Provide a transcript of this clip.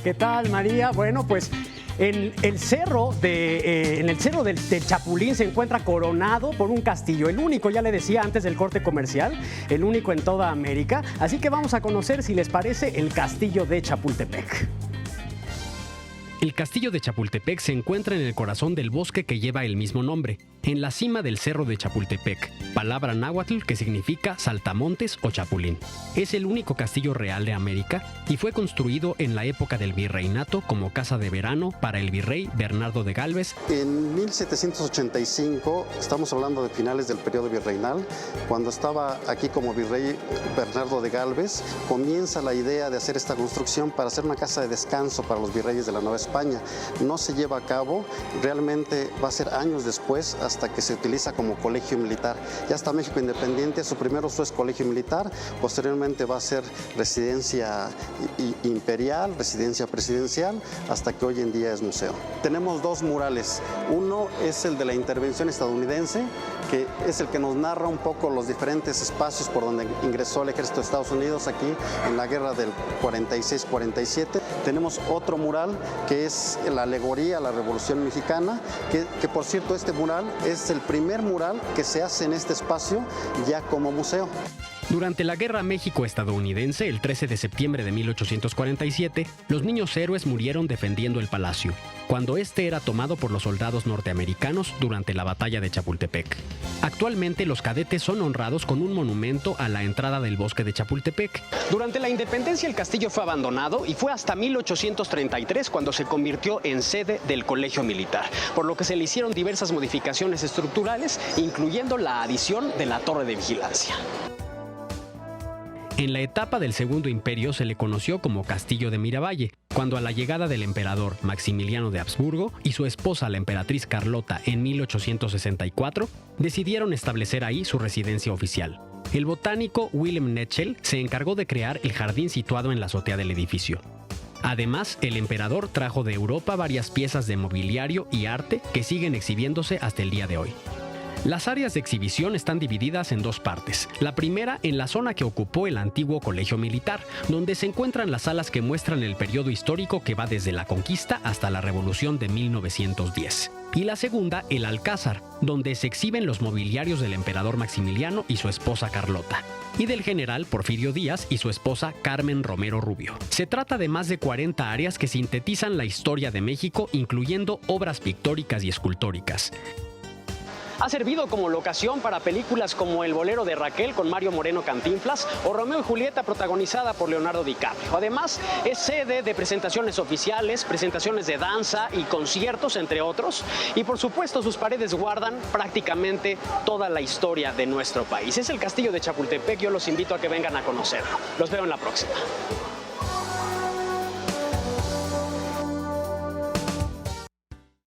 ¿Qué tal, María? Bueno, pues en el cerro del Chapulín se encuentra coronado por un castillo, el único, ya le decía antes del corte comercial, el único en toda América. Así que vamos a conocer, si les parece, el castillo de Chapultepec. El castillo de Chapultepec se encuentra en el corazón del bosque que lleva el mismo nombre, en la cima del cerro de Chapultepec, palabra náhuatl que significa saltamontes o chapulín. Es el único castillo real de América y fue construido en la época del virreinato como casa de verano para el virrey Bernardo de Galvez. En 1785, estamos hablando de finales del periodo virreinal, cuando estaba aquí como virrey Bernardo de Galvez, comienza la idea de hacer esta construcción para hacer una casa de descanso para los virreyes de la Nueva España. No se lleva a cabo, realmente va a ser años después hasta que se utiliza como colegio militar. Ya hasta México independiente, su primer uso es colegio militar, posteriormente va a ser residencia imperial, residencia presidencial, hasta que hoy en día es museo. Tenemos dos murales, uno es el de la intervención estadounidense, que es el que nos narra un poco los diferentes espacios por donde ingresó el ejército de Estados Unidos aquí en la guerra del 46-47. Tenemos otro mural que es la alegoría a la Revolución Mexicana, que por cierto este mural es el primer mural que se hace en este espacio ya como museo. Durante la Guerra México-estadounidense, el 13 de septiembre de 1847, los niños héroes murieron defendiendo el palacio, cuando este era tomado por los soldados norteamericanos durante la batalla de Chapultepec. Actualmente los cadetes son honrados con un monumento a la entrada del bosque de Chapultepec. Durante la independencia el castillo fue abandonado y fue hasta 1833 cuando se convirtió en sede del colegio militar, por lo que se le hicieron diversas modificaciones estructurales, incluyendo la adición de la torre de vigilancia. En la etapa del Segundo Imperio se le conoció como Castillo de Miravalle, cuando a la llegada del emperador Maximiliano de Habsburgo y su esposa la emperatriz Carlota en 1864, decidieron establecer ahí su residencia oficial. El botánico Wilhelm Netschel se encargó de crear el jardín situado en la azotea del edificio. Además, el emperador trajo de Europa varias piezas de mobiliario y arte que siguen exhibiéndose hasta el día de hoy. Las áreas de exhibición están divididas en dos partes. La primera en la zona que ocupó el antiguo colegio militar, donde se encuentran las salas que muestran el periodo histórico que va desde la conquista hasta la Revolución de 1910. Y la segunda, el Alcázar, donde se exhiben los mobiliarios del emperador Maximiliano y su esposa Carlota, y del general Porfirio Díaz y su esposa Carmen Romero Rubio. Se trata de más de 40 áreas que sintetizan la historia de México, incluyendo obras pictóricas y escultóricas. Ha servido como locación para películas como El bolero de Raquel con Mario Moreno Cantinflas o Romeo y Julieta protagonizada por Leonardo DiCaprio. Además, es sede de presentaciones oficiales, presentaciones de danza y conciertos, entre otros. Y por supuesto, sus paredes guardan prácticamente toda la historia de nuestro país. Es el castillo de Chapultepec, yo los invito a que vengan a conocerlo. Los veo en la próxima.